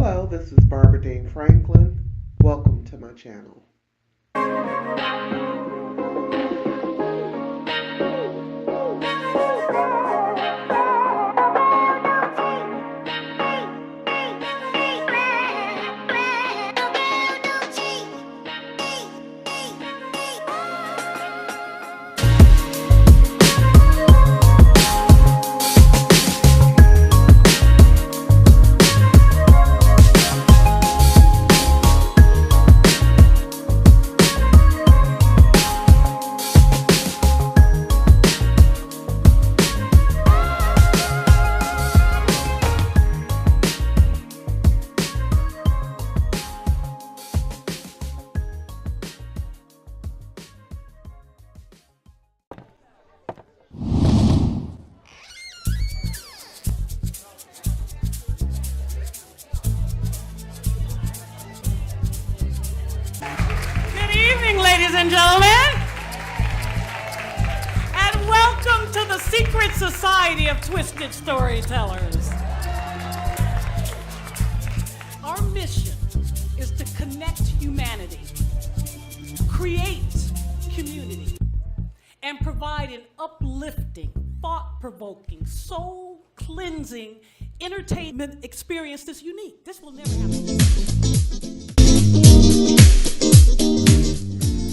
Hello, this is Barbara Dean Franklin. Welcome to my channel. Ladies and gentlemen, and welcome to the Secret Society of Twisted Storytellers. Our mission is to connect humanity, create community, and provide an uplifting, thought-provoking, soul-cleansing entertainment experience that's unique. This will never happen.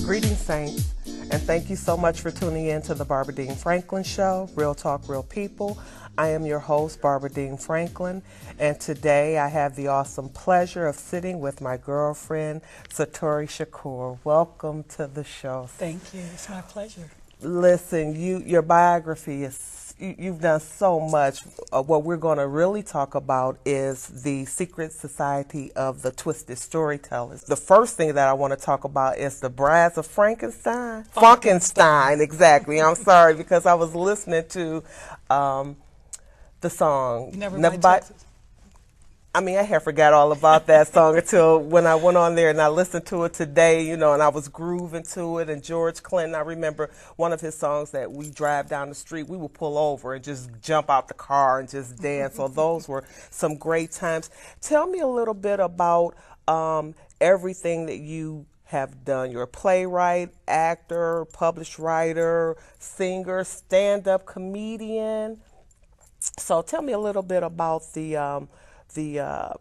Greetings, Saints, and thank you so much for tuning in to the Barbara Dean Franklin Show, Real Talk, Real People. I am your host, Barbara Dean Franklin, and today I have the awesome pleasure of sitting with my girlfriend, Satori Shakur. Welcome to the show. Thank you. It's my pleasure. Listen, your biography is you've done so much. What we're going to really talk about is the Secret Society of the Twisted Storytellers. The first thing that I want to talk about is the Brides of Frankenstein. Frankenstein, exactly. I'm sorry, because I was listening to the song. Never Mind Texas. I had forgot all about that song until when I went on there and I listened to it today, and I was grooving to it. And George Clinton, I remember one of his songs that we drive down the street, we would pull over and just jump out the car and just dance. So those were some great times. Tell me a little bit about everything that you have done. You're a playwright, actor, published writer, singer, stand-up comedian. So tell me a little bit about the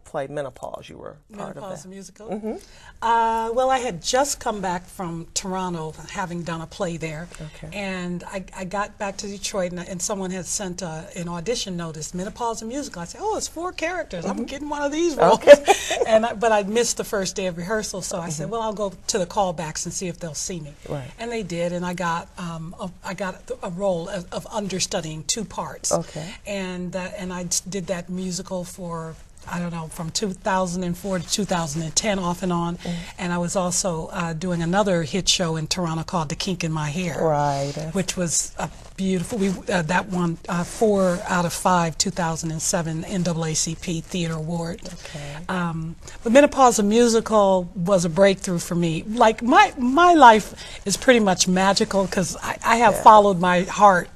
play Menopause. You were part Menopause of that. musical. Mm-hmm. Well, I had just come back from Toronto, having done a play there, and I got back to Detroit, and someone had sent an audition notice, Menopause musical. I said, "Oh, it's 4 characters. I'm getting one of these roles." But I missed the first day of rehearsal, so I said, "Well, I'll go to the callbacks and see if they'll see me." Right. And they did, and I got a role of understudying 2 parts. And I did that musical for, I don't know, from 2004 to 2010, off and on. And I was also doing another hit show in Toronto called The Kink in My Hair, which was a beautiful. That won 4 out of 5 2007 NAACP Theater Award. But Menopause, a musical, was a breakthrough for me. Like my life is pretty much magical because I have followed my heart.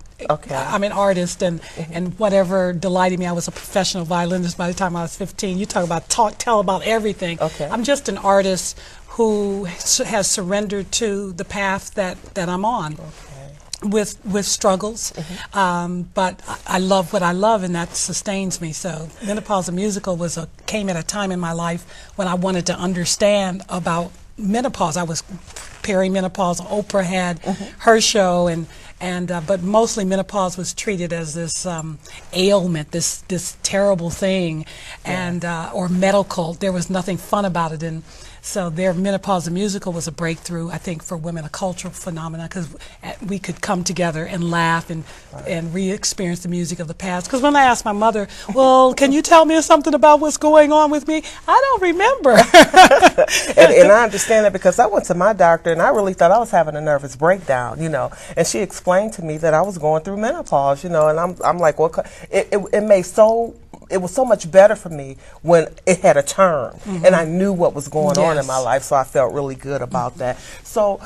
I'm an artist, and whatever delighted me. I was a professional violinist by the time I was 15. You talk about tell about everything. I'm just an artist who has surrendered to the path that I'm on. With struggles, but I love what I love, and that sustains me. So Menopause, the musical, came at a time in my life when I wanted to understand about menopause. I was perimenopause. Oprah had her show, but mostly menopause was treated as this ailment, this terrible thing, and or medical. There was nothing fun about it, and so their Menopause, the musical, was a breakthrough, I think, for women, a cultural phenomenon, because we could come together and laugh and re-experience the music of the past. Because when I asked my mother, well, can you tell me something about what's going on with me? I don't remember. and I understand that because I went to my doctor and I really thought I was having a nervous breakdown, and she explained to me that I was going through menopause, and I'm like, well, it made so it was so much better for me when it had a turn and I knew what was going on in my life, so I felt really good about that. So,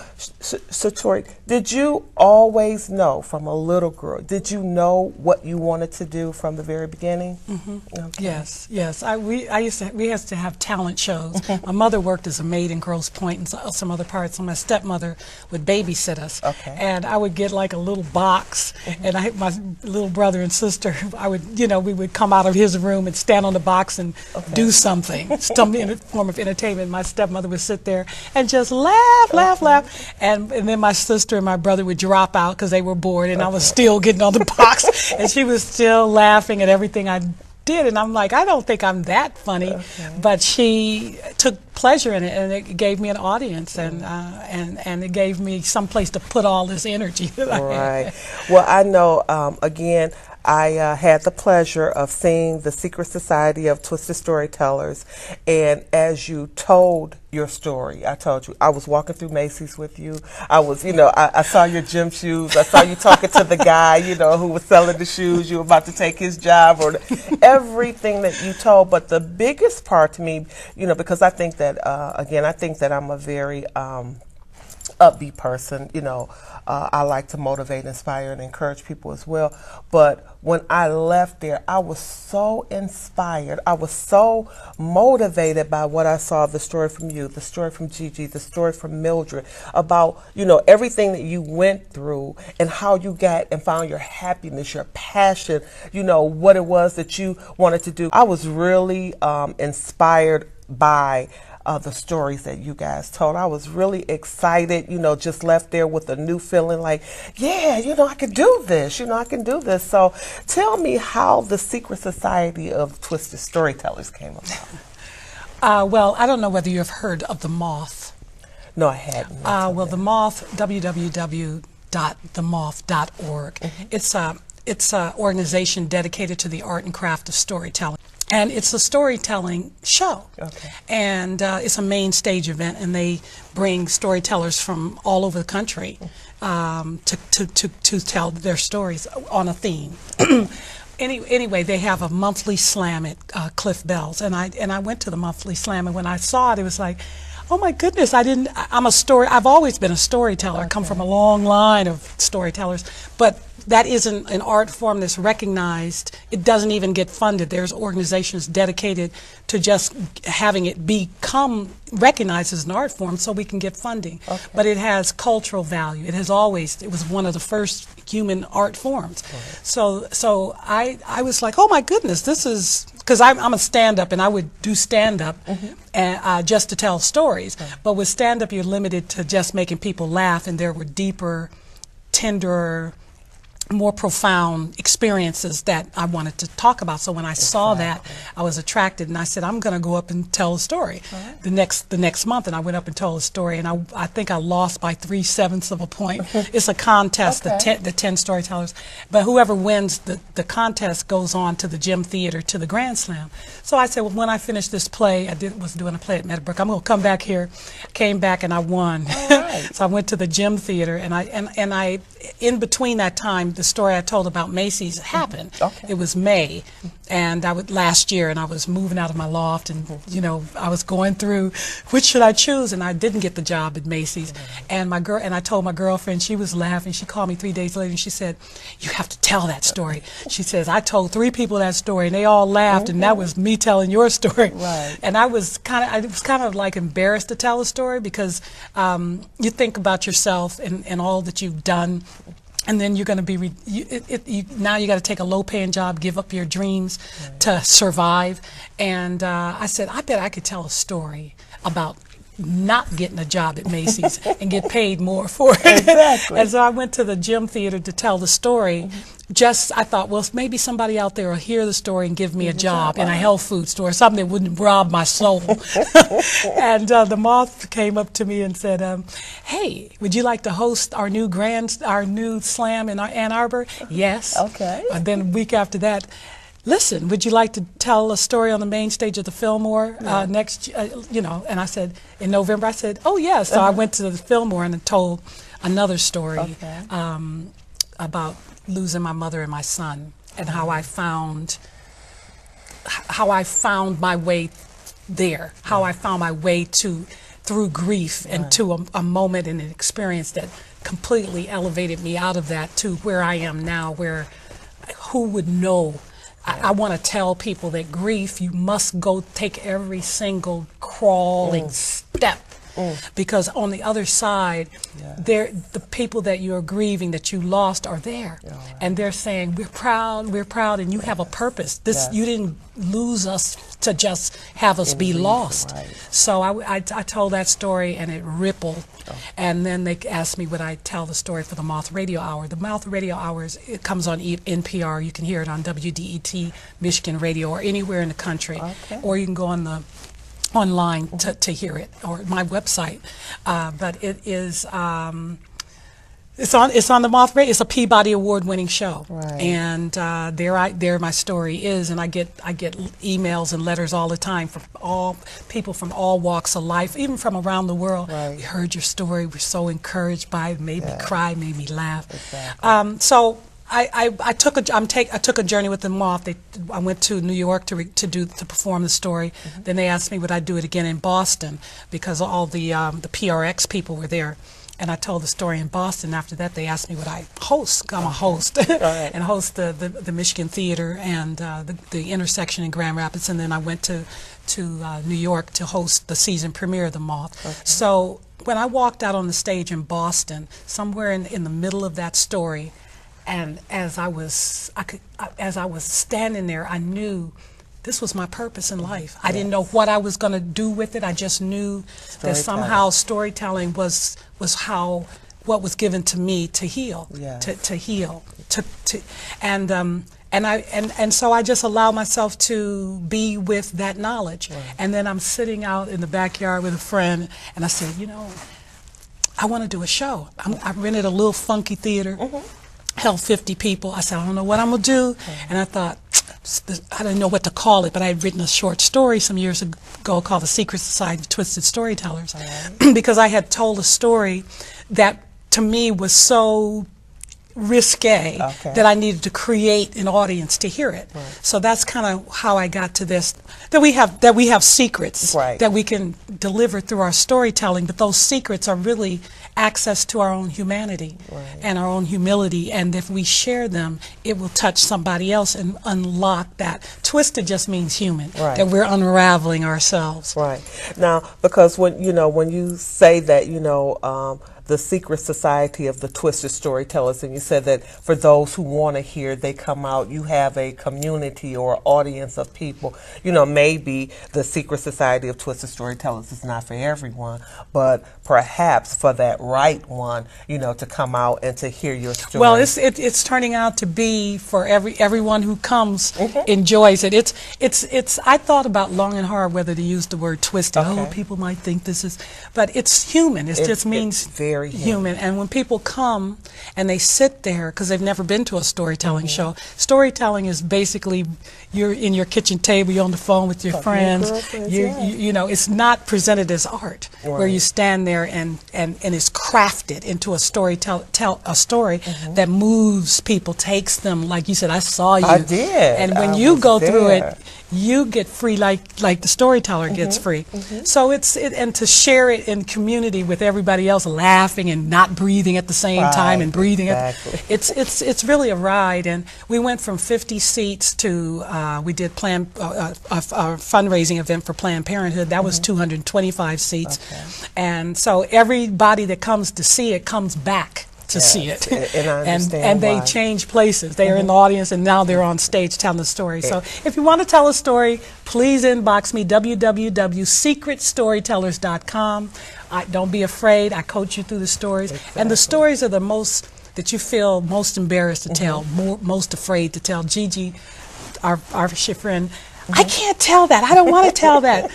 Tori, did you always know from a little girl, did you know what you wanted to do from the very beginning? Okay. Yes, yes. We used to have talent shows. My mother worked as a maid in Grosse Pointe and some other parts, and my stepmother would babysit us. Okay. And I would get like a little box, and my little brother and sister, we would come out of his room and stand on the box and do something, some form of entertainment. My stepmother would sit there and just laugh, laugh. And then my sister and my brother would drop out because they were bored, and I was still getting on the box, and she was still laughing at everything I did. And I'm like, I don't think I'm that funny, but she took pleasure in it, and it gave me an audience, and it gave me some place to put all this energy that I had. Well, I know, again, I had the pleasure of seeing the Secret Society of Twisted Storytellers, and as you told your story, I told you, I was walking through Macy's with you. I was, I saw your gym shoes. I saw you talking to the guy, who was selling the shoes. You were about to take his job, or everything that you told. But the biggest part to me, because I think that, again, I think that I'm a very upbeat person. I like to motivate, inspire, and encourage people as well. But when I left there, I was so inspired. I was so motivated by what I saw, the story from you, the story from Gigi, the story from Mildred, about, everything that you went through and how you got and found your happiness, your passion, what it was that you wanted to do. I was really inspired by the stories that you guys told. I was really excited, just left there with a new feeling like, yeah, I can do this, I can do this. So tell me how the Secret Society of Twisted Storytellers came about. Well, I don't know whether you've heard of The Moth. No, I hadn't. Well, The Moth, www.themoth.org. It's a organization dedicated to the art and craft of storytelling. And it's a storytelling show. Okay. And it's a main stage event, and they bring storytellers from all over the country to tell their stories on a theme. Anyway, they have a monthly slam at Cliff Bell's, and I went to the monthly slam, and when I saw it, it was like, oh my goodness, I've always been a storyteller. Okay. I come from a long line of storytellers, but that isn't an art form that's recognized. It doesn't even get funded. There's organizations dedicated to just having it become recognized as an art form so we can get funding. Okay. But it has cultural value. It was one of the first human art forms. Right. So I was like, oh my goodness, this is, because I'm a stand-up, and I would do stand-up just to tell stories. Right. But with stand-up, you're limited to just making people laugh, and there were deeper, tenderer, more profound experiences that I wanted to talk about. So when I saw that, I was attracted, and I said, I'm going to go up and tell a story. Right. The next month, and I went up and told a story, and I think I lost by 3/7 of a point. It's a contest, the 10 storytellers, but whoever wins the contest goes on to the Gym Theater to the Grand Slam. So I said, well, when I finish this play, was doing a play at Meadowbrook, I'm going to come back here. Came back, and I won. Right. So I went to the Gym Theater, and I in between that time, the story I told about Macy's happened. Okay. It was May, and last year, and I was moving out of my loft, and I was going through which should I choose, and I didn't get the job at Macy's. And I told my girlfriend, she was laughing. She called me 3 days later, and she said, "You have to tell that story." She says, "I told 3 people that story, and they all laughed, and that was me telling your story." Right. And I was kind of like embarrassed to tell a story, because you think about yourself and all that you've done. And then you're going to be, now you got to take a low-paying job, give up your dreams to survive. And I said, I bet I could tell a story about not getting a job at Macy's and get paid more for it. Exactly. And so I went to the Gym Theater to tell the story. I thought, well, maybe somebody out there will hear the story and give me a job in a health food store, something that wouldn't rob my soul. And the Moth came up to me and said, hey, would you like to host our new slam in Ann Arbor? Yes. Okay. And then a week after that, listen, would you like to tell a story on the main stage of the Fillmore next, and I said, in November, I said, oh, yes. So I went to the Fillmore and told another story about losing my mother and my son, and how I found I found my way there, how I found my way through grief and to a moment and an experience that completely elevated me out of that to where I am now, where who would know? I want to tell people that grief, you must go take every single crawling step. Because on the other side, the people that you're grieving, that you lost, are there, and they're saying, we're proud, and you have a purpose. You didn't lose us to just have us be lost. So I told that story, and it rippled. And then they asked me would I tell the story for the Moth Radio Hour. The Moth Radio Hour it comes on NPR. You can hear it on WDET Michigan Radio or anywhere in the country, or you can go on the online to hear it, or my website. But it is it's on the Moth Radio. It's a Peabody Award-winning show, and there my story is, and I get emails and letters all the time from all people from all walks of life, even from around the world. We heard your story. We're so encouraged by it. Made me cry, made me laugh. So I took a journey with the Moth. I went to New York to perform the story. Then they asked me would I do it again in Boston, because all the PRX people were there. And I told the story in Boston. After that, they asked me would I host. I'm a host and host the Michigan Theater and the Intersection in Grand Rapids. And then I went to New York to host the season premiere of the Moth. So when I walked out on the stage in Boston, somewhere in the middle of that story, and as I was standing there, I knew this was my purpose in life. I didn't know what I was going to do with it. I just knew that somehow storytelling was what was given to me to heal, to heal, and so I just allowed myself to be with that knowledge. And then I'm sitting out in the backyard with a friend, and I said, I want to do a show. I rented a little funky theater. Held 50 people. I said, I don't know what I'm going to do. And I thought, I didn't know what to call it, but I had written a short story some years ago called The Secret Society of Twisted Storytellers, because I had told a story that to me was so risque that I needed to create an audience to hear it. So that's kind of how I got to this, that we have secrets that we can deliver through our storytelling, but those secrets are really access to our own humanity and our own humility, and if we share them, it will touch somebody else and unlock that. Twisted just means human, that we're unraveling ourselves. Now, because when you say that, the Secret Society of the Twisted Storytellers, and you said that for those who want to hear, they come out, you have a community or audience of people. Maybe the Secret Society of Twisted Storytellers is not for everyone, but perhaps for that right one, to come out and to hear your story. Well, it's turning out to be for everyone who comes enjoys it. It's I thought about long and hard whether to use the word twisted. Oh, people might think this is, but it's human. It just means very human. And when people come and they sit there because they've never been to a storytelling show, storytelling is basically you're in your kitchen table, you're on the phone with your friends. It's not presented as art where you stand there and it's crafted into a story, a story that moves people, takes them, like you said, I saw you. I did. And when you go through it, you get free like the storyteller gets free. So and to share it in community with everybody else, laughing and not breathing at the same time and breathing. It's really a ride. And we went from 50 seats to we did a fundraising event for Planned Parenthood. That was 225 seats. And so everybody that comes to see it comes back to see it. And I understand and they change places. They are in the audience and now they're on stage telling the story. So if you want to tell a story, please inbox me, www.secretstorytellers.com. Don't be afraid. I coach you through the stories. And the stories are the most that you feel most embarrassed to tell, most afraid to tell. Gigi, our friend, I can't tell that. I don't want to tell that.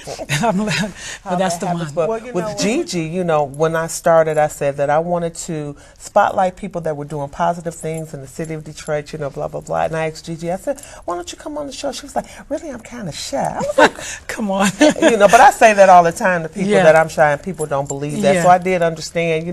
But that's the one. Well, with Gigi, when I started, I said that I wanted to spotlight people that were doing positive things in the city of Detroit, blah, blah, blah. And I asked Gigi, I said, why don't you come on the show? She was like, really, I'm kind of shy. I was like, come on. But I say that all the time to people that I'm shy, and people don't believe that. So I did understand,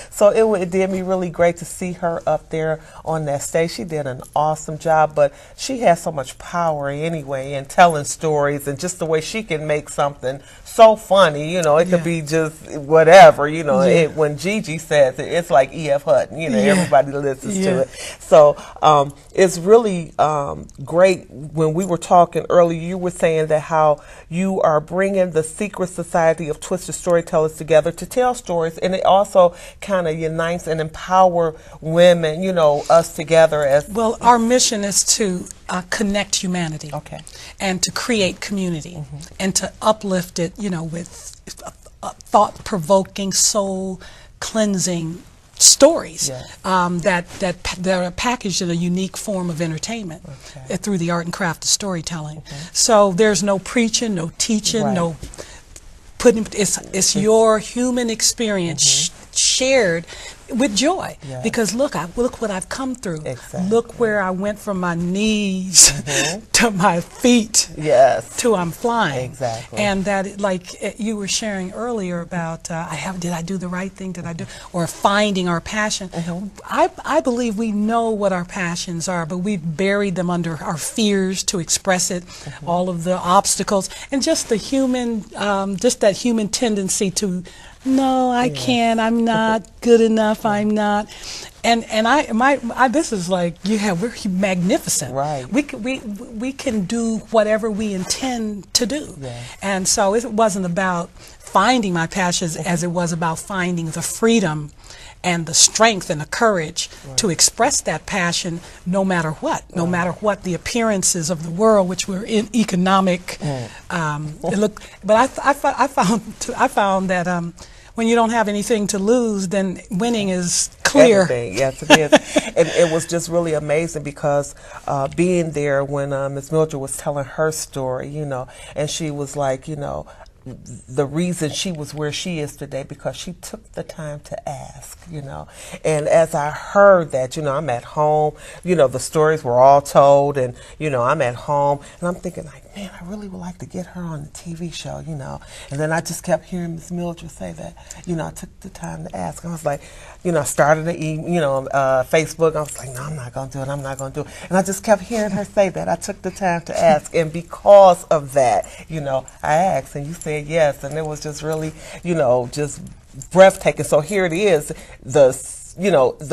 So it did me really great to see her up there on that stage. She did an awesome job, but she has so much power anyway, and telling telling stories, and just the way she can make something so funny, you know, it could be just whatever, you know. When Gigi says it, it's like E.F. Hutton, you know, everybody listens to it. So it's really great. When we were talking earlier, you were saying that how you are bringing the Secret Society of Twisted Storytellers together to tell stories, and it also kind of unites and empower women, you know, us together as... Well, our mission is to connect humanity, and to create community, and to uplift it, you know, with thought-provoking, soul-cleansing stories that are packaged in a unique form of entertainment through the art and craft of storytelling. So there's no preaching, no teaching, no putting. It's your human experience shared with joy, because look what I've come through. Look where I went from my knees to my feet to I'm flying. And that, like you were sharing earlier about did I do the right thing, did I do, or finding our passion. I believe we know what our passions are, but we've buried them under our fears to express it, all of the obstacles, and just the human, just that human tendency to, no, I can't, I'm not good enough, I'm not. And this is like, we're magnificent. We can do whatever we intend to do. And so it wasn't about finding my passions as it was about finding the freedom and the strength and the courage to express that passion no matter what, no matter what the appearances of the world, which were in economic. But I found that when you don't have anything to lose, then winning is clear. Everything. Yes, it is. And it was just really amazing because being there when Ms. Mildred was telling her story, you know, and she was like, you know, the reason she was where she is today because she took the time to ask, you know. And as I heard that, you know, I'm at home, you know, the stories were all told, and, you know, I'm at home, and I'm thinking, like, man, I really would like to get her on the TV show, you know. And then I just kept hearing Ms. Mildred say that, you know, I took the time to ask. I was like, you know, I started Facebook. I was like, no, I'm not going to do it. I'm not going to do it. And I just kept hearing her say that. I took the time to ask. And because of that, you know, I asked, and you said yes. And it was just really, you know, just breathtaking. So here it is, the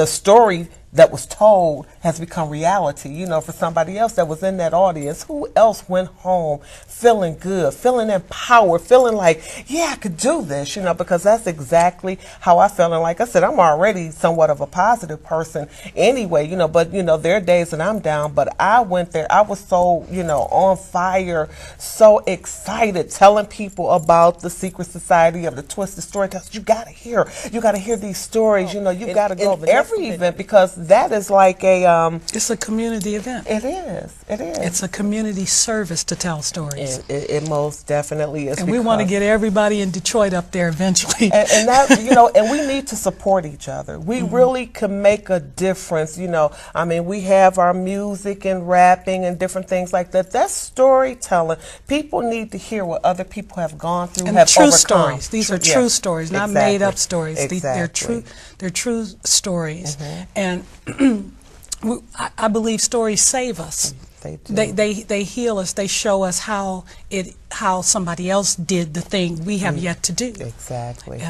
story that was told has become reality, you know, for somebody else that was in that audience. Who else went home feeling good, feeling empowered, feeling like, yeah, I could do this, you know, because that's exactly how I felt. And like I said, I'm already somewhat of a positive person anyway, you know, but, you know, there are days that I'm down, but I went there, I was so, you know, on fire, so excited, telling people about the Secret Society of the Twisted Storytellers. You got to hear these stories, you know, you got to go to every event, because that is like a it's a community event. It is. It's a community service to tell stories. It most definitely is. And we want to get everybody in Detroit up there eventually. And that, you know, and we need to support each other. We really can make a difference, you know. I mean, we have our music and rapping and different things like that. That's storytelling. People need to hear what other people have gone through, and have true overcome. Stories. These are true stories, not made up stories. Exactly. They're true stories. And I believe stories save us. They heal us. They show us how somebody else did the thing we have yet to do. Exactly.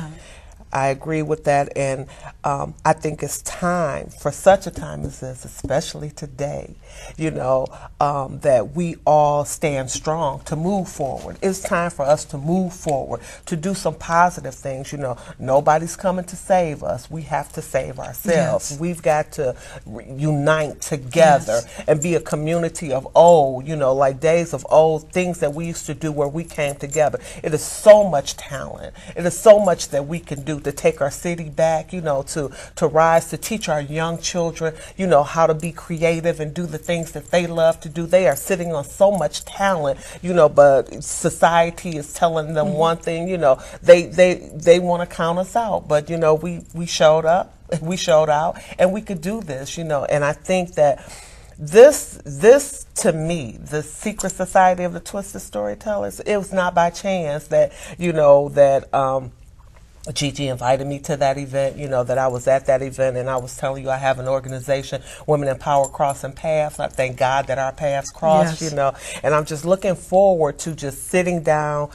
I agree with that, and I think it's time, for such a time as this, especially today, you know, that we all stand strong to move forward. It's time for us to move forward, to do some positive things. You know, nobody's coming to save us. We have to save ourselves. Yes. We've got to unite together and be a community of old, you know, like days of old, things that we used to do where we came together. It is so much talent. It is so much that we can do to take our city back, you know, to rise, to teach our young children, you know, how to be creative and do the things that they love to do. They are sitting on so much talent, you know, but society is telling them one thing, you know, they want to count us out. But, you know, we showed up, we showed out, and we could do this, you know. And I think that this to me, the Secret Society of the Twisted Storytellers, it was not by chance that, you know, that Gigi invited me to that event, you know, that I was at that event, and I was telling you I have an organization, Women in Power Crossing Paths. I thank God that our paths crossed, you know, and I'm just looking forward to just sitting down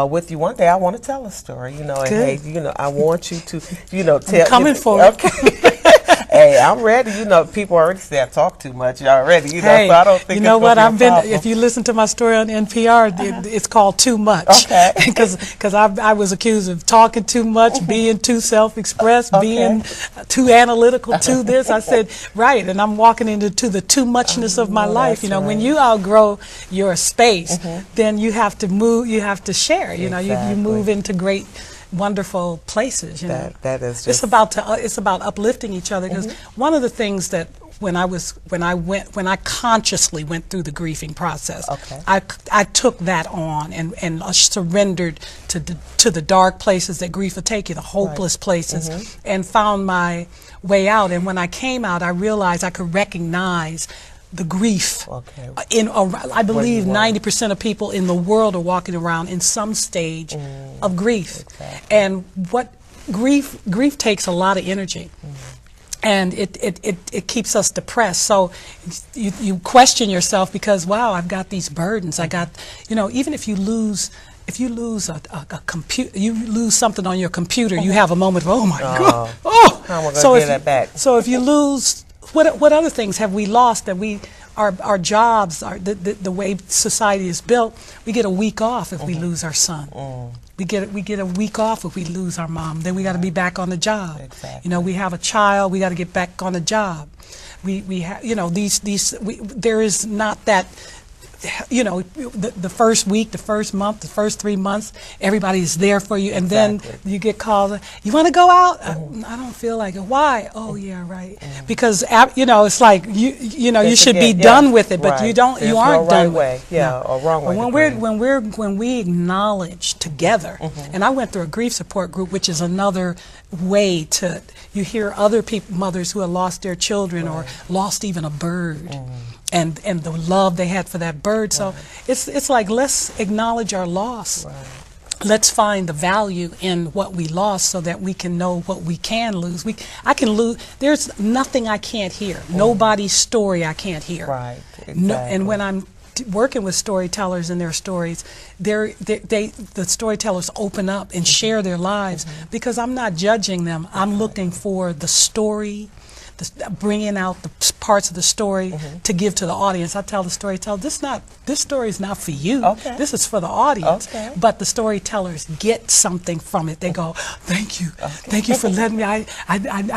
with you. One day I want to tell a story, you know, and hey, you know, I want you to, you know, tell. I'm coming for it. Okay. Hey, I'm ready. You know, people already say I talk too much already. You know, hey, so I don't think you know it's what? I've been. If you listen to my story on NPR, it's called Too Much. Okay. Because I was accused of talking too much, being too self-expressed, being too analytical, too this. I said, right, and I'm walking into the too muchness of my life. You know, when you outgrow your space, then you have to move. You have to share. You know, you move into great, wonderful places. You know, that is just, it's about uplifting each other. Because one of the things that when I consciously went through the grieving process, I took that on and surrendered to the dark places that grief will take you, the hopeless places, and found my way out. And when I came out, I realized I could recognize the grief. I believe 90% of people in the world are walking around in some stage of grief. And what grief takes a lot of energy. And it keeps us depressed. So you question yourself because, wow, I've got these burdens. I got, you know, even if you lose a computer, you lose something on your computer, you have a moment of, oh my God, how am I gonna get that back? So if you lose, what other things have we lost that our jobs, the way society is built, we get a week off if we lose our son. We get a week off if we lose our mom. Then we got to be back on the job. You know, we have a child. We got to get back on the job. We have, you know, there is not that. You know, the first week, the first month, the first 3 months, everybody's there for you, and then you get called. You want to go out? I don't feel like it. Why? Oh yeah, right. Because you know, it's like you know, you should be done with it, but you don't. You aren't done with it. Or wrong way. When we acknowledge together, and I went through a grief support group, which is another way to. You hear other people, mothers who have lost their children or lost even a bird. And the love they had for that bird. So it's like, let's acknowledge our loss. Let's find the value in what we lost so that we can know what we can lose. I can lose. There's nothing I can't hear. Nobody's story I can't hear. And when I'm working with storytellers and their stories, the storytellers open up and share their lives because I'm not judging them. I'm looking for the story, bringing out the parts of the story to give to the audience. I tell the storyteller, this story is not for you. This is for the audience. But the storytellers get something from it. They go, thank you. Thank you for letting me. I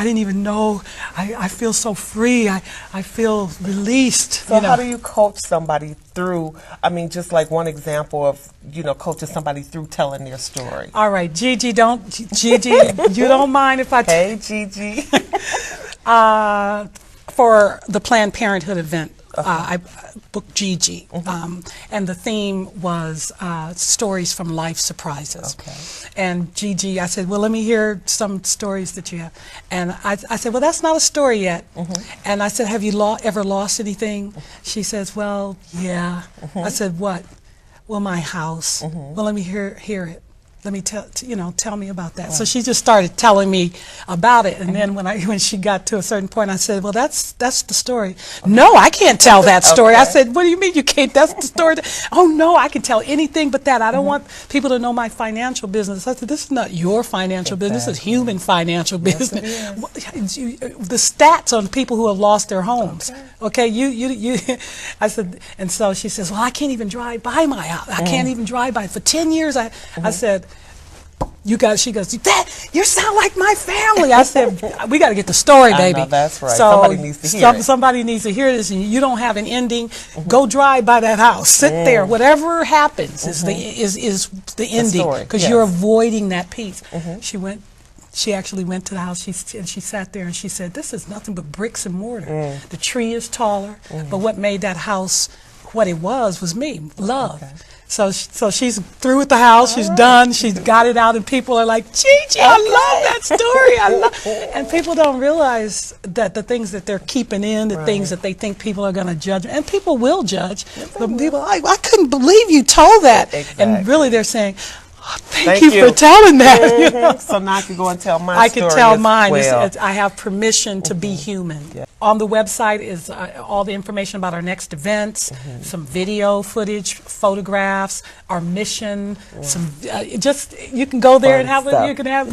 didn't even know. I feel so free. I feel released. So how do you coach somebody through, I mean, just like one example of, you know, coaching somebody through telling their story? All right, Gigi, you don't mind if I... Hey, Gigi. For the Planned Parenthood event, I booked Gigi, and the theme was stories from life surprises. And Gigi, I said, well, let me hear some stories that you have. And I said, well, that's not a story yet. And I said, have you ever lost anything? She says, well, yeah. I said, what? Well, my house. Well, let me hear it. Let me tell me about that. So she just started telling me about it, and then when she got to a certain point, I said, "Well, that's the story." No, I can't tell that story. I said, "What do you mean you can't? That's the story." Oh no, I can tell anything but that. I don't want people to know my financial business. I said, "This is not your financial business. This is human financial business." The stats on people who have lost their homes. Okay, you. I said, and so she says, "Well, I can't even drive by my house. I can't even drive by for 10 years." I said. She goes, you sound like my family. I said, we got to get the story, baby. I know, that's right. So somebody needs to hear it. Somebody needs to hear this, and you don't have an ending. Go drive by that house. Sit there. Whatever happens is the ending, because you're avoiding that piece. She actually went to the house, and she sat there, and she said, this is nothing but bricks and mortar. The tree is taller, but what made that house what it was me, love. So she's through with the house. She's done. She's got it out, and people are like, Gigi, I love that story. And people don't realize that the things that they're keeping in, the things that they think people are going to judge, and people will judge. But people, I couldn't believe you told that. And really, they're saying, Thank you for telling that. Mm-hmm. So now I can go and tell my I story. can tell mine. Well. I have permission to be human. Yeah. On the website is all the information about our next events, some video footage, photographs, our mission. Some you can go there and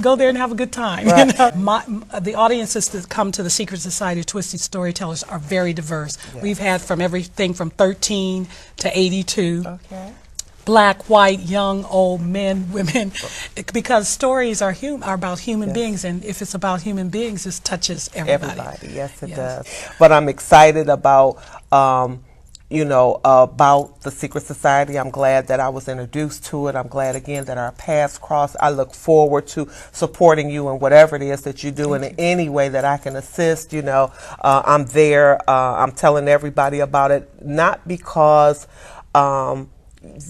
go there and have a good time. Right. You know? The audiences that come to the Secret Society of Twisted Storytellers are very diverse. Yes. We've had from everything from 13 to 82. Okay. Black, white, young, old, men, women, because stories are about human beings, and if it's about human beings, it touches everybody. Yes, it does. But I'm excited about, about the Secret Society. I'm glad that I was introduced to it. I'm glad, again, that our paths crossed. I look forward to supporting you in whatever it is that you do, and in any way that I can assist. I'm there. I'm telling everybody about it, not because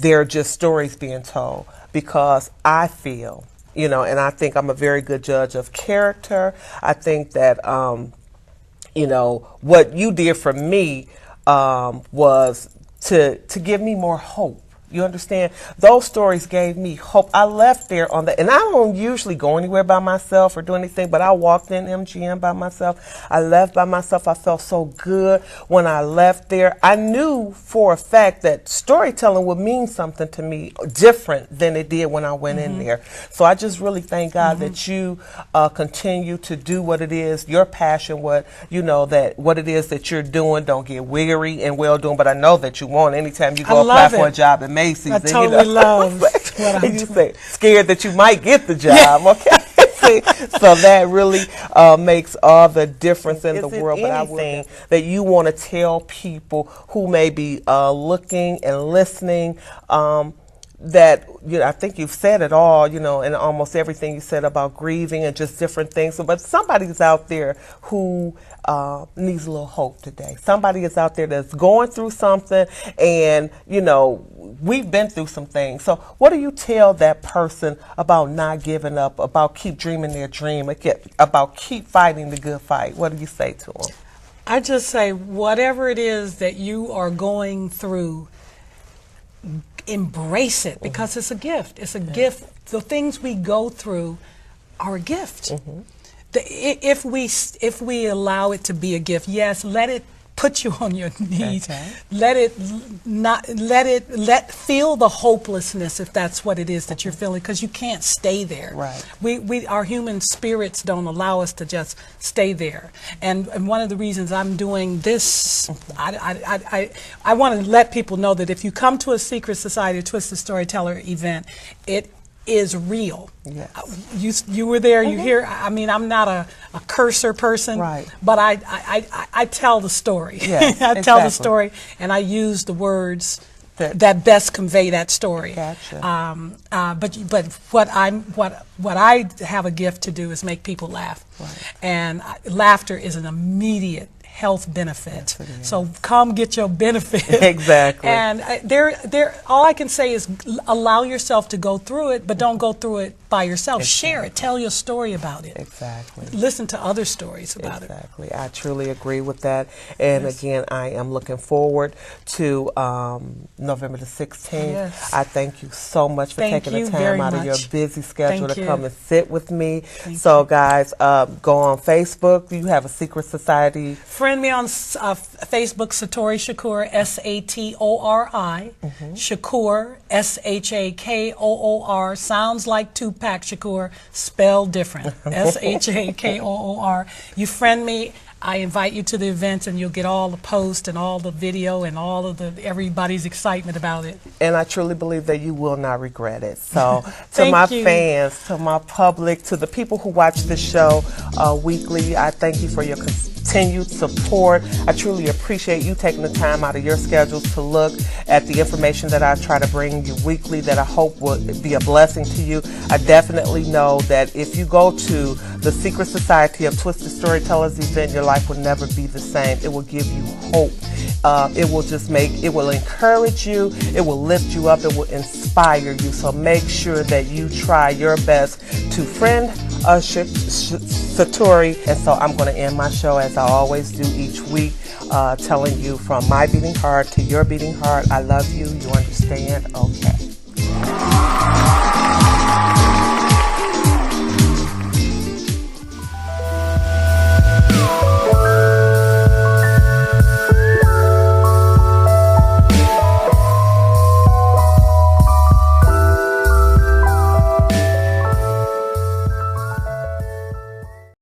they're just stories being told, because I feel, and I think I'm a very good judge of character. I think that, what you did for me was to give me more hope. You understand? Those stories gave me hope. I left there on and I don't usually go anywhere by myself or do anything, but I walked in MGM by myself. I left by myself. I felt so good when I left there. I knew for a fact that storytelling would mean something to me different than it did when I went in there. So I just really thank God that you continue to do what it is, your passion, what it is that you're doing. Don't get weary and well doing, but I know that you won't. Anytime you go apply for a job at Macy's, I totally love what I do. Say, scared that you might get the job, okay? So that really makes all the difference in the world. But I think that you want to tell people who may be looking and listening that, I think you've said it all, and almost everything you said about grieving and just different things. But somebody's out there who needs a little hope today. Somebody is out there that's going through something, and, we've been through some things. So what do you tell that person about not giving up, about keep dreaming their dream, about keep fighting the good fight? What do you say to them? I just say, whatever it is that you are going through, embrace it, because it's a gift. It's a gift. The things we go through are a gift. If we allow it to be a gift, yes, let it put you on your knees. Let feel the hopelessness, if that's what it is that you're feeling, because you can't stay there. Right. Our human spirits don't allow us to just stay there. And one of the reasons I'm doing this, I want to let people know that if you come to a Secret Society of Twisted Storyteller event, it is real. Yes. You were there, you hear, I'm not a cursor person, right, but I tell the story. Yes, I tell the story, and I use the words that best convey that story. Gotcha. But what I have a gift to do is make people laugh. Right. And laughter is an immediate health benefit. Yes, so come get your benefit. Exactly. And all I can say is allow yourself to go through it, but don't go through it by yourself. Exactly. Share it. Tell your story about it. Exactly. Listen to other stories about it. Exactly. I truly agree with that. And again, I am looking forward to November the 16th. Yes. I thank you so much for taking the time out of your busy schedule to come and sit with me. So guys, go on Facebook. You have a Secret Society. Friend me on Facebook, Satori Shakoor, S-A-T-O-R-I. Shakoor, S-H-A-K-O-O-R. Sounds like Tupac Shakur, spelled different. S-H-A-K-O-O-R. You friend me. I invite you to the event, and you'll get all the posts and all the video and all of everybody's excitement about it. And I truly believe that you will not regret it. So to my fans, to my public, to the people who watch this show weekly, I thank you for your continued support. I truly appreciate you taking the time out of your schedules to look at the information that I try to bring you weekly, that I hope will be a blessing to you. I definitely know that if you go to the Secret Society of Twisted Storytellers event, your life will never be the same. It will give you hope. It will encourage you. It will lift you up. It will inspire you. So make sure that you try your best to friend Satori. And so I'm going to end my show as I always do each week, telling you from my beating heart to your beating heart, I love you. You understand? Okay.